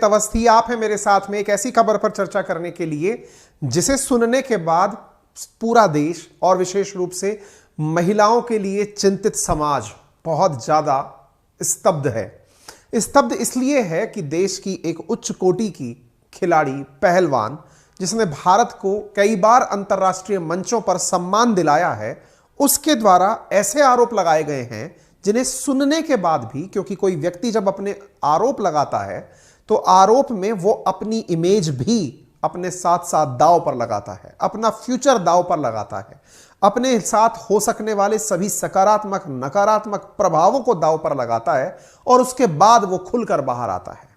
अवस्थी आप हैं मेरे साथ में एक ऐसी खबर पर चर्चा करने के लिए जिसे सुनने के बाद पूरा देश और विशेष रूप से महिलाओं के लिए चिंतित समाज बहुत ज्यादा स्तब्ध है। स्तब्ध इसलिए है कि देश की एक उच्च कोटि की खिलाड़ी पहलवान जिसने भारत को कई बार अंतर्राष्ट्रीय मंचों पर सम्मान दिलाया है, उसके द्वारा ऐसे आरोप लगाए गए हैं जिन्हें सुनने के बाद भी, क्योंकि कोई व्यक्ति जब अपने आरोप लगाता है तो आरोप में वो अपनी इमेज भी अपने साथ साथ दांव पर लगाता है, अपना फ्यूचर दांव पर लगाता है, अपने साथ हो सकने वाले सभी सकारात्मक नकारात्मक प्रभावों को दांव पर लगाता है और उसके बाद वो खुलकर बाहर आता है।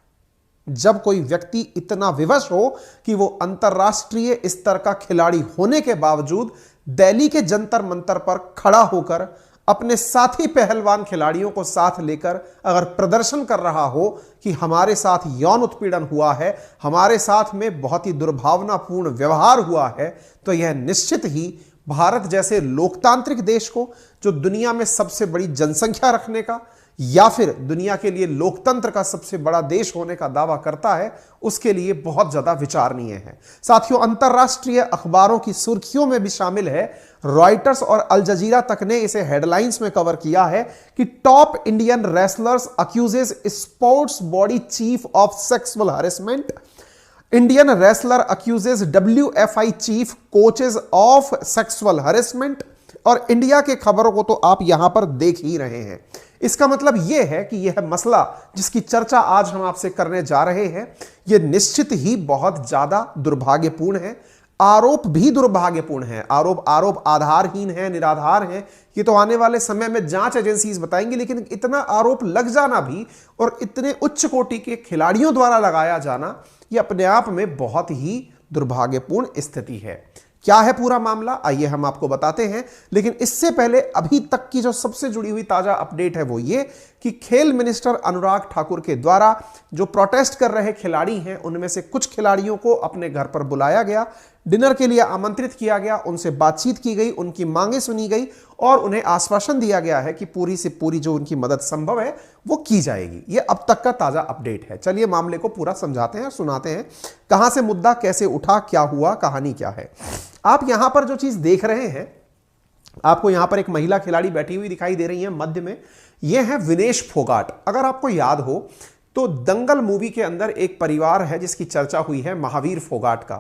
जब कोई व्यक्ति इतना विवश हो कि वो अंतर्राष्ट्रीय स्तर का खिलाड़ी होने के बावजूद दिल्ली के जंतर मंतर पर खड़ा होकर अपने साथी पहलवान खिलाड़ियों को साथ लेकर अगर प्रदर्शन कर रहा हो कि हमारे साथ यौन उत्पीड़न हुआ है, हमारे साथ में बहुत ही दुर्भावनापूर्ण व्यवहार हुआ है, तो यह निश्चित ही भारत जैसे लोकतांत्रिक देश को, जो दुनिया में सबसे बड़ी जनसंख्या रखने का या फिर दुनिया के लिए लोकतंत्र का सबसे बड़ा देश होने का दावा करता है, उसके लिए बहुत ज्यादा विचारणीय है। साथियों, अंतरराष्ट्रीय अखबारों की सुर्खियों में भी शामिल है। रॉयटर्स और अल जजीरा तक ने इसे हेडलाइंस में कवर किया है कि top Indian wrestlers accuses sports body chief of sexual harassment, Indian wrestler accuses WFI chief coaches of sexual harassment. और इंडिया के खबरों को तो आप यहां पर देख ही रहे हैं। इसका मतलब यह है कि यह मसला जिसकी चर्चा आज हम आपसे करने जा रहे हैं, यह निश्चित ही बहुत ज्यादा दुर्भाग्यपूर्ण है। आरोप भी दुर्भाग्यपूर्ण है, आरोप आधारहीन है, निराधार है, ये तो आने वाले समय में जांच एजेंसीज बताएंगी। लेकिन इतना आरोप लग जाना भी और इतने उच्च कोटि के खिलाड़ियों द्वारा लगाया जाना, यह अपने आप में बहुत ही दुर्भाग्यपूर्ण स्थिति है। क्या है पूरा मामला, आइए हम आपको बताते हैं। लेकिन इससे पहले अभी तक की जो सबसे जुड़ी हुई ताजा अपडेट है वो ये कि खेल मिनिस्टर अनुराग ठाकुर के द्वारा जो प्रोटेस्ट कर रहे खिलाड़ी हैं, उनमें से कुछ खिलाड़ियों को अपने घर पर बुलाया गया, डिनर के लिए आमंत्रित किया गया, उनसे बातचीत की गई, उनकी मांगें सुनी गई और उन्हें आश्वासन दिया गया है कि पूरी से पूरी जो उनकी मदद संभव है वो की जाएगी। ये अब तक का ताजा अपडेट है। चलिए मामले को पूरा समझाते हैं, सुनाते हैं, कहां से मुद्दा कैसे उठा, क्या हुआ, कहानी क्या है। आप यहां पर जो चीज देख रहे हैं, आपको यहां पर एक महिला खिलाड़ी बैठी हुई दिखाई दे रही है मध्य में, यह है विनेश फोगाट। अगर आपको याद हो तो दंगल मूवी के अंदर एक परिवार है जिसकी चर्चा हुई है, महावीर फोगाट का।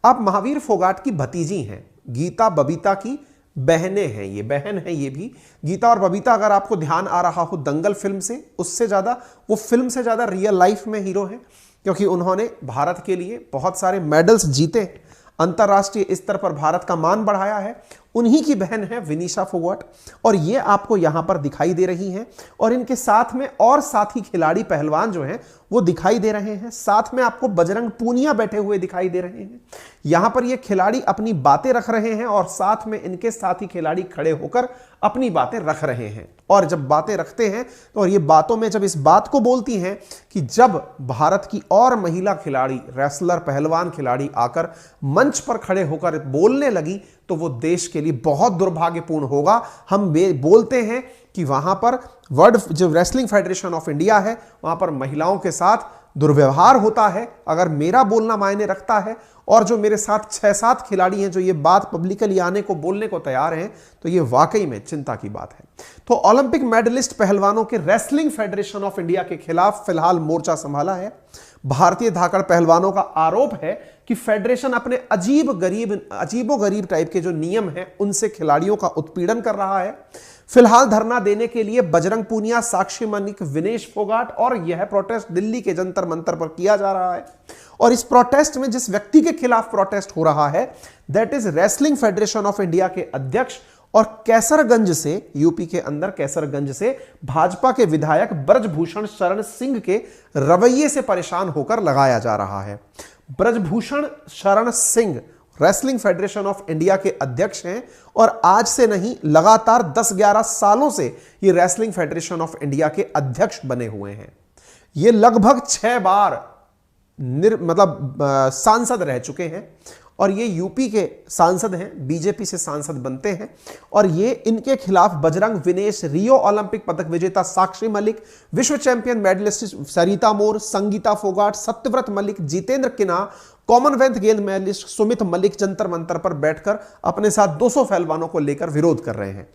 अब महावीर फोगाट की भतीजी हैं, गीता बबीता की बहनें हैं, ये बहन है ये भी। गीता और बबीता अगर आपको ध्यान आ रहा हो दंगल फिल्म से, उससे ज्यादा वो फिल्म से ज्यादा रियल लाइफ में हीरो हैं, क्योंकि उन्होंने भारत के लिए बहुत सारे मेडल्स जीते, अंतरराष्ट्रीय स्तर पर भारत का मान बढ़ाया है। उन्हीं की बहन है विनीशा फोगाट और ये आपको यहां पर दिखाई दे रही हैं। और इनके साथ में और साथी खिलाड़ी पहलवान जो हैं वो दिखाई दे रहे हैं। साथ में आपको बजरंग पूनिया बैठे हुए दिखाई दे रहे हैं। यहां पर ये खिलाड़ी अपनी बातें रख रहे हैं और साथ में इनके साथी खिलाड़ी खड़े होकर अपनी बातें रख रहे हैं। और जब बातें रखते हैं तो और ये बातों में जब इस बात को बोलती हैं कि जब भारत की और महिला खिलाड़ी, रेसलर, पहलवान खिलाड़ी आकर मंच पर खड़े होकर बोलने लगी तो वो देश के लिए बहुत दुर्भाग्यपूर्ण होगा। हम बोलते हैं कि वहां पर वर्ल्ड जो रेसलिंग फेडरेशन ऑफ इंडिया है, वहां पर महिलाओं के साथ दुर्व्यवहार होता है। अगर मेरा बोलना मायने रखता है और जो मेरे साथ 6-7 खिलाड़ी हैं जो ये बात पब्लिकली आने को बोलने को तैयार हैं, तो ये वाकई में चिंता की बात है। तो ओलंपिक मेडलिस्ट पहलवानों के रेसलिंग फेडरेशन ऑफ इंडिया के खिलाफ फिलहाल मोर्चा संभाला है। भारतीय धाकड़ पहलवानों का आरोप है कि फेडरेशन अपने अजीबोगरीब टाइप के जो नियम हैं उनसे खिलाड़ियों का उत्पीड़न कर रहा है। फिलहाल धरना देने के लिए बजरंग पूनिया, साक्षी मलिक, विनेश फोगाट और यह प्रोटेस्ट दिल्ली के जंतर मंतर पर किया जा रहा है। और इस प्रोटेस्ट में जिस व्यक्ति के खिलाफ प्रोटेस्ट हो रहा है, that is wrestling federation of India के अध्यक्ष और कैसरगंज से, यूपी के अंदर कैसरगंज से भाजपा के विधायक ब्रजभूषण शरण सिंह के रवैये से परेशान होकर लगाया जा रहा है। Brijbhushan Sharan Singh wrestling federation of India के अध्यक्ष हैं और आज से नहीं, लगातार 10-11 सालों से ये रेसलिंग फेडरेशन ऑफ इंडिया के अध्यक्ष बने हुए हैं। ये लगभग 6 बार सांसद रह चुके हैं और ये यूपी के सांसद हैं, बीजेपी से सांसद बनते हैं। और ये इनके खिलाफ बजरंग विनेश, रियो ओलंपिक पदक विजेता साक्षी मलिक, विश्व चैंपियन मेडलिस्ट सरिता मोर, संगीता फोगाट, सत्यव्रत मलिक, जितेंद्र किन्हा, कॉमनवेल्थ गेंद मेडलिस्ट सुमित मलिक जंतर मंतर पर बैठकर अपने साथ 200 पहलवानों को लेकर विरोध कर रहे हैं।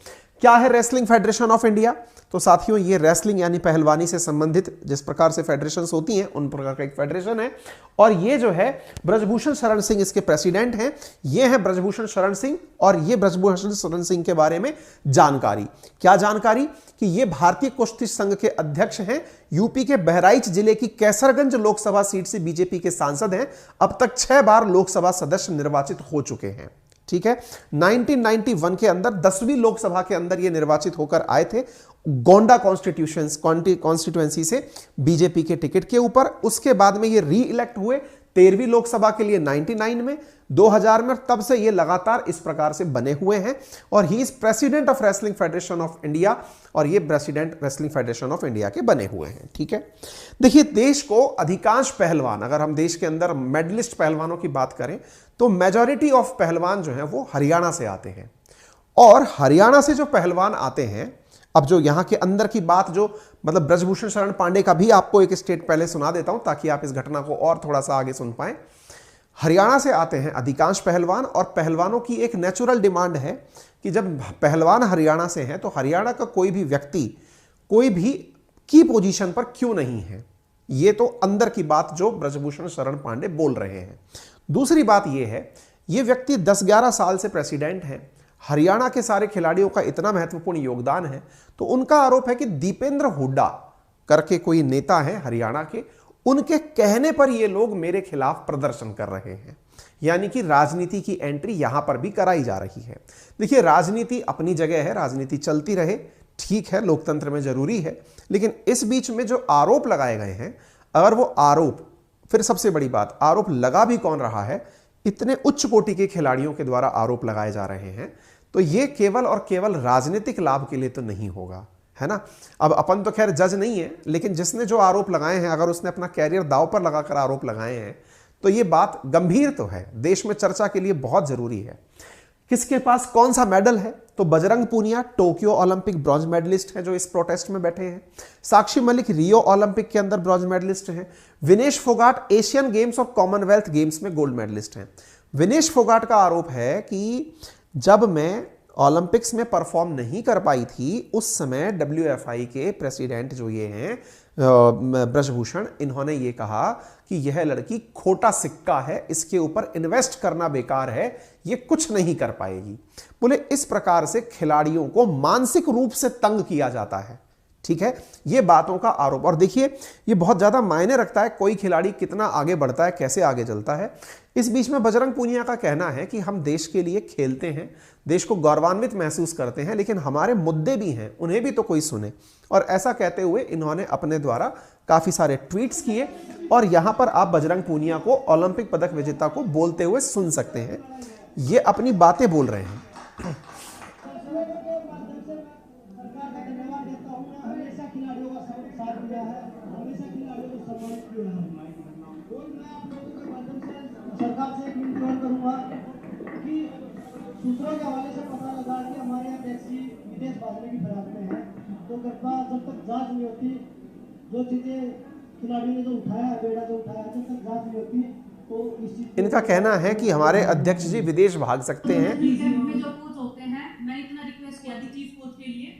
क्या है रेसलिंग फेडरेशन ऑफ इंडिया? तो साथियों, ये रेसलिंग यानी पहलवानी से संबंधित जिस प्रकार से फेडरेशंस होती हैं उन प्रकार का एक फेडरेशन है। और ये जो है ब्रजभूषण शरण सिंह इसके प्रेसिडेंट हैं। ये हैं ब्रजभूषण शरण सिंह। और ये ब्रजभूषण शरण सिंह के बारे में जानकारी, क्या जानकारी कि ये भारतीय कुश्ती संघ के अध्यक्ष हैं। यूपी के बहराइच जिले की कैसरगंज लोकसभा सीट से बीजेपी के सांसद हैं। अब तक 6 बार लोकसभा सदस्य निर्वाचित हो चुके हैं। ठीक है, 1991 के अंदर 10वीं लोकसभा के अंदर ये निर्वाचित होकर आए थे गोंडा कॉन्स्टिट्यूएंसी से बीजेपी के टिकट के ऊपर। उसके बाद में ये री इलेक्ट हुए 13वीं लोकसभा के लिए 99 में, 2000 में। तब से ये लगातार इस प्रकार से बने हुए हैं। और he is president of wrestling federation of India. और ये president wrestling federation of India के बने हुए हैं। ठीक है, देखिए देश को अधिकांश पहलवान, अगर हम देश के अंदर मेडलिस्ट पहलवानों की बात करें तो मेजॉरिटी ऑफ पहलवान जो हैं वो हरियाणा से आते हैं। और हरियाणा से जो पहलवान आते हैं, अब जो यहां के अंदर की बात, जो मतलब ब्रजभूषण शरण पांडे का भी आपको एक स्टेट पहले सुना देता हूं ताकि आप इस घटना को और थोड़ा सा आगे सुन पाएं। हरियाणा से आते हैं अधिकांश पहलवान। और पहलवानों की एक नेचुरल डिमांड है कि जब पहलवान हरियाणा से हैं तो हरियाणा का कोई भी व्यक्ति कोई भी की पोजीशन पर क्यों नहीं है। ये तो अंदर की बात जो ब्रजभूषण शरण पांडे बोल रहे हैं। दूसरी बात यह है, ये व्यक्ति 10-11 साल से प्रेसिडेंट हैं। हरियाणा के सारे खिलाड़ियों का इतना महत्वपूर्ण योगदान है। तो उनका आरोप है कि दीपेंद्र हुड्डा करके कोई नेता है हरियाणा के, उनके कहने पर ये लोग मेरे खिलाफ प्रदर्शन कर रहे हैं। यानी कि राजनीति की एंट्री यहां पर भी कराई जा रही है। देखिए, राजनीति अपनी जगह है, राजनीति चलती रहे, ठीक है, लोकतंत्र में जरूरी है। लेकिन इस बीच में जो आरोप लगाए गए हैं, अगर वो आरोप, फिर सबसे बड़ी बात, आरोप लगा भी कौन रहा है, इतने उच्च कोटि के खिलाड़ियों के द्वारा आरोप लगाए जा रहे हैं, तो ये केवल और केवल राजनीतिक लाभ के लिए तो नहीं होगा, है ना। अब अपन तो खैर जज नहीं है, लेकिन जिसने जो आरोप लगाए हैं, अगर उसने अपना कैरियर दांव पर लगाकर आरोप लगाए हैं तो ये बात गंभीर तो है, देश में चर्चा के लिए बहुत जरूरी है। किसके पास कौन सा मेडल है? तो Bajrang Punia Tokyo Olympic bronze medalist है जो इस प्रोटेस्ट में बैठे हैं। साक्षी मलिक रियो ओलंपिक के अंदर ब्रॉन्ज मेडलिस्ट हैं। विनेश फोगाट एशियन गेम्स और कॉमनवेल्थ गेम्स में गोल्ड मेडलिस्ट हैं। विनेश फोगाट का आरोप है कि जब मैं ओलंपिक्स में परफॉर्म नहीं कर पाई थी, उस समय WFI के प्रेसिडेंट जो ये हैं ब्रजभूषण, इन्होंने ये कहा कि यह लड़की खोटा सिक्का है, इसके ऊपर इन्वेस्ट करना बेकार है, ये कुछ नहीं कर पाएगी। बोले इस प्रकार से खिलाड़ियों को मानसिक रूप से तंग किया जाता है। ठीक है, ये बातों का आरोप। और देखिए, ये बहुत ज्यादा मायने रखता है कोई खिलाड़ी कितना आगे बढ़ता है, कैसे आगे चलता है। इस बीच में बजरंग पूनिया का कहना है कि हम देश के लिए खेलते हैं, देश को गौरवान्वित महसूस करते हैं, लेकिन हमारे मुद्दे भी हैं, उन्हें भी तो कोई सुने। और ऐसा कहते हुए इन्होंने अपने द्वारा काफी सारे ट्वीट्स किए। और यहां पर आप बजरंग पूनिया को, ओलंपिक पदक विजेता को बोलते हुए सुन सकते हैं। ये अपनी बातें बोल रहे हैं। सरकार से एक निवेदन करूंगा कि सूत्रों के हवाले से पता लगा कि हमारे यहाँ टैक्सी विदेश भागने की फिराक में है, तो कृपया जब तक जांच नहीं होती, जो चीजें खिलाड़ी ने जो उठाया, बेड़ा जो उठाया, जब तक जांच नहीं होती तो इस चीज। इनका कहना है कि हमारे अध्यक्ष जी विदेश भाग सकते हैं। में जो कोच होते हैं, मैंने इतना रिक्वेस्ट किया थी चीफ कोच के लिए,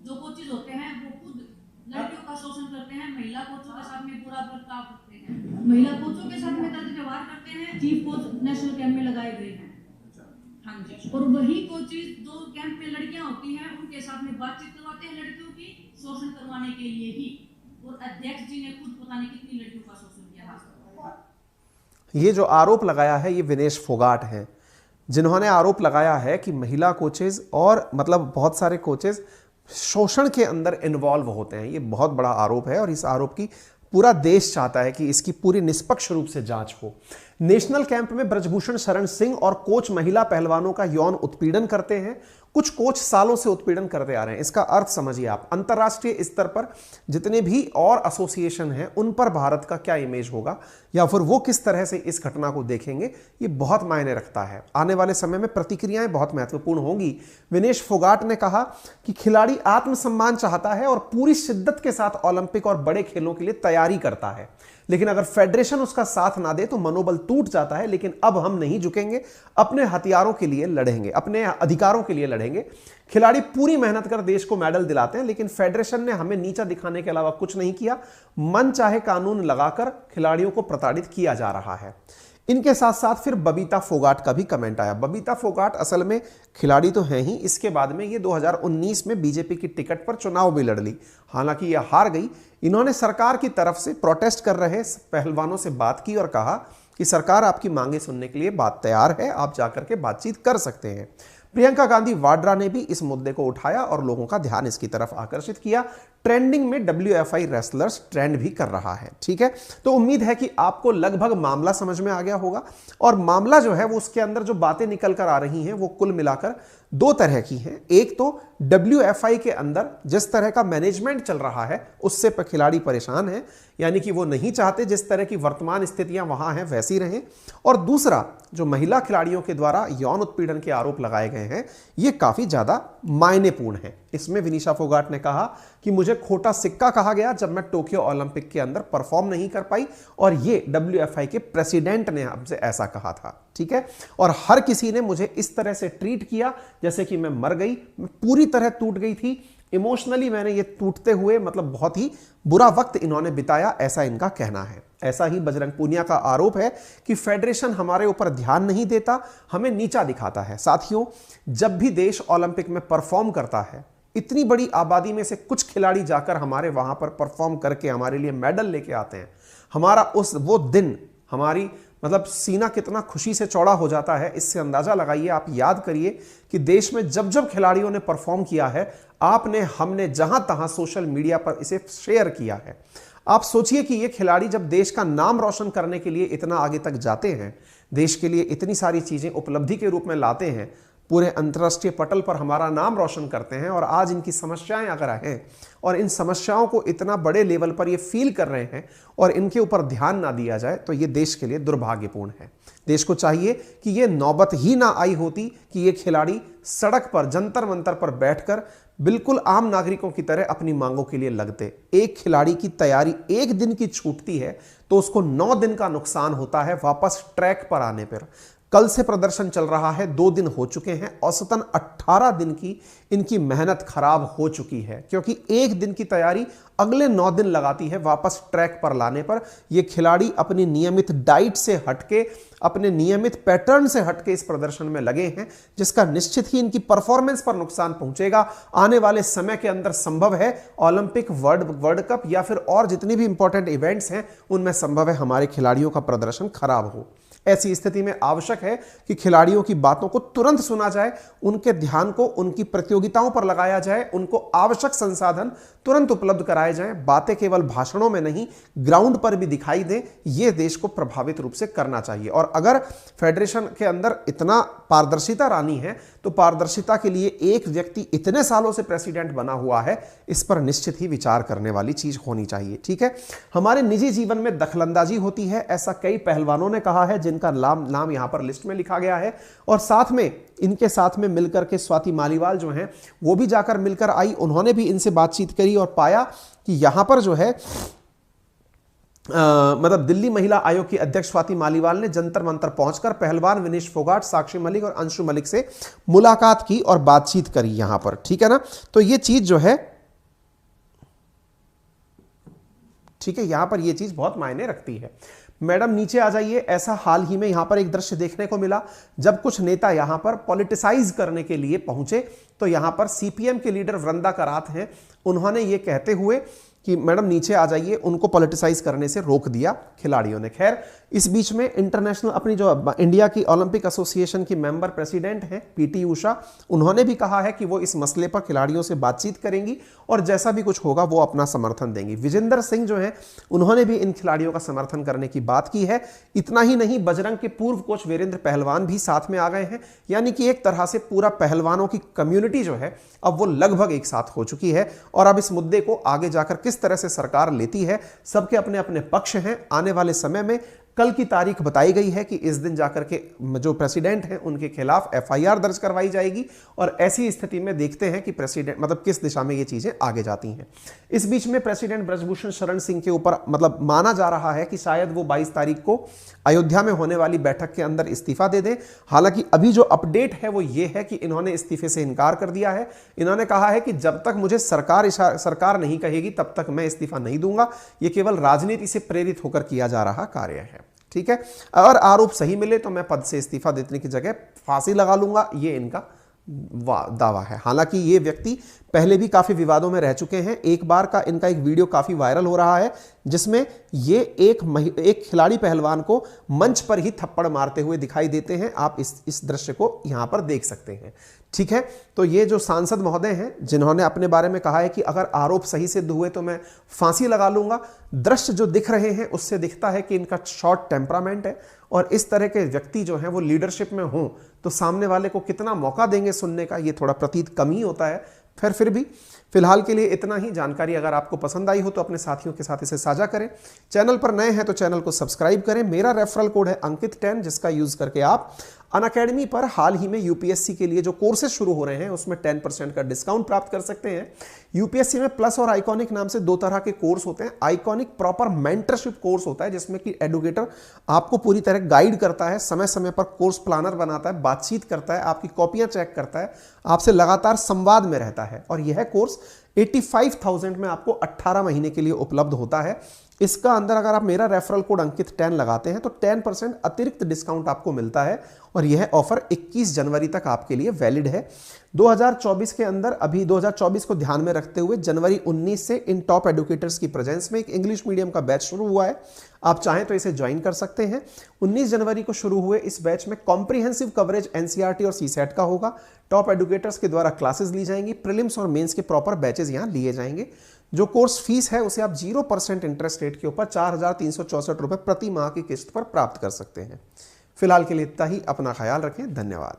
जो कोचेज होते हैं वो खुद लड़कियों का शोषण करते हैं, महिला कोचों के साथ में बुरा बर्ताव करते हैं, महिला कोचों के साथ में तर्ज व्यवहार करते हैं। चीफ कोच नेशनल कैंप में लगाए गए हैं। हाँ जी, और वही कोचेज जो कैंप में लड़कियां होती हैं उनके साथ में बातचीत करवाते हैं लड़कियों की, शोषण करवाने के लिए ही। और अध्यक्ष जी ने खुद पता नहीं कितनी लड़कियों का शोषण किया। ये जो आरोप लगाया है ये विनेश फोगाट हैं, जिन्होंने आरोप लगाया है कि महिला कोचेज और मतलब बहुत सारे कोचेज शोषण के अंदर इन्वॉल्व होते हैं। ये बहुत बड़ा आरोप है और इस आरोप की पूरा देश चाहता है कि इसकी पूरी निष्पक्ष रूप से जांच हो। नेशनल कैंप में ब्रजभूषण शरण सिंह और कोच महिला पहलवानों का यौन उत्पीड़न करते हैं। कुछ कोच सालों से उत्पीड़न करते आ रहे हैं। इसका अर्थ समझिए आप, अंतरराष्ट्रीय स्तर पर जितने भी और एसोसिएशन हैं उन पर भारत का क्या इमेज होगा या फिर वो किस तरह से इस घटना को देखेंगे, ये बहुत मायने रखता है। आने वाले समय में प्रतिक्रियाएं बहुत महत्वपूर्ण होंगी। विनेश फोगाट ने कहा कि खिलाड़ी आत्मसम्मान चाहता है और पूरी शिद्दत के साथ ओलंपिक और बड़े खेलों के लिए तैयारी करता है, लेकिन अगर फेडरेशन उसका साथ ना दे तो मनोबल टूट जाता है। लेकिन अब हम नहीं झुकेंगे, अपने हथियारों के लिए लड़ेंगे, अपने अधिकारों के लिए लड़ेंगे। खिलाड़ी पूरी मेहनत कर देश को मेडल दिलाते हैं, लेकिन फेडरेशन ने हमें नीचा दिखाने के अलावा कुछ नहीं किया। मन चाहे कानून लगाकर खिलाड़ियों को प्रताड़ित किया जा रहा है। इनके साथ साथ फिर बबीता फोगाट का भी कमेंट आया। बबीता फोगाट असल में खिलाड़ी तो हैं ही, इसके बाद में ये 2019 में बीजेपी की टिकट पर चुनाव भी लड़ ली, हालांकि ये हार गई। इन्होंने सरकार की तरफ से प्रोटेस्ट कर रहे पहलवानों से बात की और कहा कि सरकार आपकी मांगे सुनने के लिए बात तैयार है, आप जाकर के बातचीत कर सकते हैं। प्रियंका गांधी वाड्रा ने भी इस मुद्दे को उठाया और लोगों का ध्यान इसकी तरफ आकर्षित किया। ट्रेंडिंग में WFI रेसलर्स ट्रेंड भी कर रहा है। ठीक है, तो उम्मीद है कि आपको लगभग मामला समझ में आ गया होगा। और मामला जो है वो उसके अंदर जो बातें निकल कर आ रही हैं वो कुल मिलाकर दो तरह की हैं। एक तो WFI के अंदर जिस तरह का मैनेजमेंट चल रहा है उससे खिलाड़ी परेशान है, यानी कि वो नहीं चाहते जिस तरह की वर्तमान स्थितियां वहां हैं वैसी रहें। और दूसरा, जो महिला खिलाड़ियों के द्वारा यौन उत्पीड़न के आरोप लगाए गए हैं ये काफी ज्यादा मायनेपूर्ण है। इसमें विनीशा फोगाट ने कहा कि मुझे खोटा सिक्का कहा गया जब मैं टोक्यो ओलंपिक के अंदर परफॉर्म नहीं कर पाई, और ये WFI के प्रेसिडेंट ने हमसे ऐसा कहा था। ठीक है, और हर किसी ने मुझे इस तरह से ट्रीट किया जैसे कि मैं मर गई, मैं पूरी तरह टूट गई थी इमोशनली। मैंने ये टूटते हुए मतलब बहुत ही बुरा वक्त इन्होंने बिताया, ऐसा इनका कहना है। ऐसा ही बजरंग पूनिया का आरोप है कि फेडरेशन हमारे ऊपर ध्यान नहीं देता, हमें नीचा दिखाता है। साथियों, जब भी देश ओलंपिक में परफॉर्म करता है, इतनी बड़ी आबादी में से कुछ खिलाड़ी जाकर हमारे वहां पर परफॉर्म करके हमारे लिए मेडल लेके आते हैं, हमारा वो दिन हमारी मतलब सीना कितना खुशी से चौड़ा हो जाता है, इससे अंदाजा लगाइए। आप याद करिए कि देश में जब जब खिलाड़ियों ने परफॉर्म किया है, आपने हमने जहां तहां सोशल मीडिया पर इसे शेयर किया है। आप सोचिए कि ये खिलाड़ी जब देश का नाम रोशन करने के लिए इतना आगे तक जाते हैं, देश के लिए इतनी सारी चीजें उपलब्धि के रूप में लाते हैं, पूरे अंतर्राष्ट्रीय पटल पर हमारा नाम रोशन करते हैं, और आज इनकी समस्याएं अगर हैं और इन समस्याओं को इतना बड़े लेवल पर ये फील कर रहे हैं और इनके ऊपर ध्यान ना दिया जाए तो ये देश के लिए दुर्भाग्यपूर्ण है। देश को चाहिए कि ये नौबत ही ना आई होती कि ये खिलाड़ी सड़क पर जंतर मंतर पर बैठकर बिल्कुल आम नागरिकों की तरह अपनी मांगों के लिए लगते। एक खिलाड़ी की तैयारी एक दिन की छूटती है तो उसको 9 दिन का नुकसान होता है वापस ट्रैक पर आने पर। कल से प्रदर्शन चल रहा है, 2 दिन हो चुके हैं, औसतन 18 दिन की इनकी मेहनत खराब हो चुकी है, क्योंकि एक दिन की तैयारी अगले 9 दिन लगाती है वापस ट्रैक पर लाने पर। ये खिलाड़ी अपनी नियमित डाइट से हटके, अपने नियमित पैटर्न से हटके इस प्रदर्शन में लगे हैं, जिसका निश्चित ही इनकी परफॉर्मेंस पर नुकसान पहुंचेगा। आने वाले समय के अंदर संभव है ओलंपिक, वर्ल्ड कप या फिर और जितनी भी इंपॉर्टेंट इवेंट्स हैं उनमें संभव है हमारे खिलाड़ियों का प्रदर्शन खराब हो। ऐसी स्थिति में आवश्यक है कि खिलाड़ियों की बातों को तुरंत सुना जाए, उनके ध्यान को उनकी प्रतियोगिताओं पर लगाया जाए, उनको आवश्यक संसाधन तुरंत उपलब्ध कराए जाएं। बातें केवल भाषणों में नहीं, ग्राउंड पर भी दिखाई दें। यह देश को प्रभावित रूप से करना चाहिए। और अगर फेडरेशन के अंदर इतना पारदर्शिता लानी है तो पारदर्शिता के लिए एक व्यक्ति इतने सालों से प्रेसिडेंट बना हुआ है, इस पर निश्चित ही विचार करने वाली चीज होनी चाहिए। ठीक है, हमारे निजी जीवन में दखलंदाजी होती है, ऐसा कई पहलवानों ने कहा है जिनका नाम यहां पर लिस्ट में लिखा गया है। और साथ में इनके साथ में मिलकर के स्वाति मालीवाल जो हैं वो भी जाकर मिलकर आई, उन्होंने भी इनसे बातचीत करी और पाया कि यहां पर जो है मतलब दिल्ली महिला आयोग की अध्यक्ष स्वाति मालीवाल ने जंतर मंतर पहुंचकर पहलवान विनेश फोगाट, साक्षी मलिक और अंशु मलिक से मुलाकात की और बातचीत करी यहां पर। ठीक है ना, तो ये चीज जो है ठीक है, यहां पर यह चीज बहुत मायने रखती है। मैडम नीचे आ जाइए। ऐसा हाल ही में यहां पर एक दृश्य देखने को मिला जब कुछ नेता यहां पर पॉलिटिसाइज करने के लिए पहुंचे, तो यहां पर CPM के लीडर वृंदा करात हैं, उन्होंने ये कहते हुए कि मैडम नीचे आ जाइए, उनको पॉलिटिसाइज करने से रोक दिया खिलाड़ियों ने। खैर, इस बीच में इंटरनेशनल अपनी जो इंडिया की ओलंपिक एसोसिएशन की मेंबर प्रेसिडेंट हैं पीटी उषा, उन्होंने भी कहा है कि वो इस मसले पर खिलाड़ियों से बातचीत करेंगी और जैसा भी कुछ होगा वो अपना समर्थन देंगी। विजेंदर सिंह जो है उन्होंने भी इन खिलाड़ियों का समर्थन करने की बात की है। इतना ही नहीं, बजरंग के पूर्व कोच वीरेंद्र पहलवान भी साथ में आ गए हैं, यानी कि एक तरह से पूरा पहलवानों की कम्युनिटी जो है अब वो लगभग एक साथ हो चुकी है। और अब इस मुद्दे को आगे जाकर किस तरह से सरकार लेती है, सबके अपने अपने पक्ष हैं। आने वाले समय में कल की तारीख बताई गई है कि इस दिन जाकर के जो प्रेसिडेंट हैं उनके खिलाफ एफआईआर दर्ज करवाई जाएगी और ऐसी स्थिति में देखते हैं कि प्रेसिडेंट मतलब किस दिशा में ये चीजें आगे जाती हैं। इस बीच में प्रेसिडेंट ब्रजभूषण शरण सिंह के ऊपर मतलब माना जा रहा है कि शायद वो 22 तारीख को अयोध्या में होने वाली बैठक के अंदर इस्तीफा दे दें। हालांकि अभी जो अपडेट है वो ये है कि इन्होंने इस्तीफे से इनकार कर दिया है। इन्होंने कहा है कि जब तक मुझे सरकार नहीं कहेगी तब तक मैं इस्तीफा नहीं दूंगा, ये केवल राजनीति से प्रेरित होकर किया जा रहा कार्य है। ठीक है, अगर आरोप सही मिले तो मैं पद से इस्तीफा देने की जगह फांसी लगा लूंगा, ये इनका दावा है। हालांकि ये व्यक्ति पहले भी काफी विवादों में रह चुके हैं। एक बार का इनका एक वीडियो काफी वायरल हो रहा है जिसमें ये एक खिलाड़ी पहलवान को मंच पर ही थप्पड़ मारते हुए दिखाई देते हैं। आप इस दृश्य को यहां पर देख सकते हैं। ठीक है, तो ये जो सांसद महोदय हैं जिन्होंने अपने बारे में कहा है कि अगर आरोप सही सिद्ध हुए तो मैं फांसी लगा लूंगा, दृश्य जो दिख रहे हैं उससे दिखता है कि इनका शॉर्ट टेम्परामेंट है और इस तरह के व्यक्ति जो हैं वो लीडरशिप में हों तो सामने वाले को कितना मौका देंगे सुनने का, ये थोड़ा प्रतीत कम ही होता है। फिर भी फिलहाल के लिए इतना ही। जानकारी अगर आपको पसंद आई हो तो अपने साथियों के साथ इसे साझा करें। चैनल पर नए हैं तो चैनल को सब्सक्राइब करें। मेरा रेफरल कोड है अंकित10, जिसका यूज करके आप अनअकैडमी पर हाल ही में यूपीएससी के लिए जो कोर्सेज शुरू हो रहे हैं उसमें 10% का डिस्काउंट प्राप्त कर सकते हैं। यूपीएससी में प्लस और आइकॉनिक नाम से 2 तरह के कोर्स होते हैं। आइकॉनिक प्रॉपर मेंटरशिप कोर्स होता है जिसमें कि एडुकेटर आपको पूरी तरह गाइड करता है, समय समय पर कोर्स प्लानर बनाता है, बातचीत करता है, आपकी कॉपियां चेक करता है, आपसे लगातार संवाद में रहता है। और यह कोर्स 85,000 में आपको 18 महीने के लिए उपलब्ध होता है। इसका अंदर अगर आप मेरा रेफरल कोड अंकित10 लगाते हैं तो 10% अतिरिक्त डिस्काउंट आपको मिलता है और यह ऑफर 21 जनवरी तक आपके लिए वैलिड है। 2024 के अंदर, अभी 2024 को ध्यान में रखते हुए जनवरी 19 से इन टॉप एडुकेटर्स की प्रेजेंस में एक इंग्लिश मीडियम का बैच शुरू हुआ है। आप चाहें तो इसे ज्वाइन कर सकते हैं। 19 जनवरी को शुरू हुए इस बैच में कॉम्प्रिहेंसिव कवरेज एनसीईआरटी और सीसेट का होगा। टॉप एडुकेटर्स के द्वारा क्लासेस ली जाएंगी, प्रीलिम्स और मेंस के प्रॉपर बैचेस यहां लिए जाएंगे। जो कोर्स फीस है उसे आप 0% इंटरेस्ट रेट के ऊपर 4,364 रुपए प्रति माह की किस्त पर प्राप्त कर सकते हैं। फिलहाल के लिए इतना ही। अपना ख्याल रखें। धन्यवाद।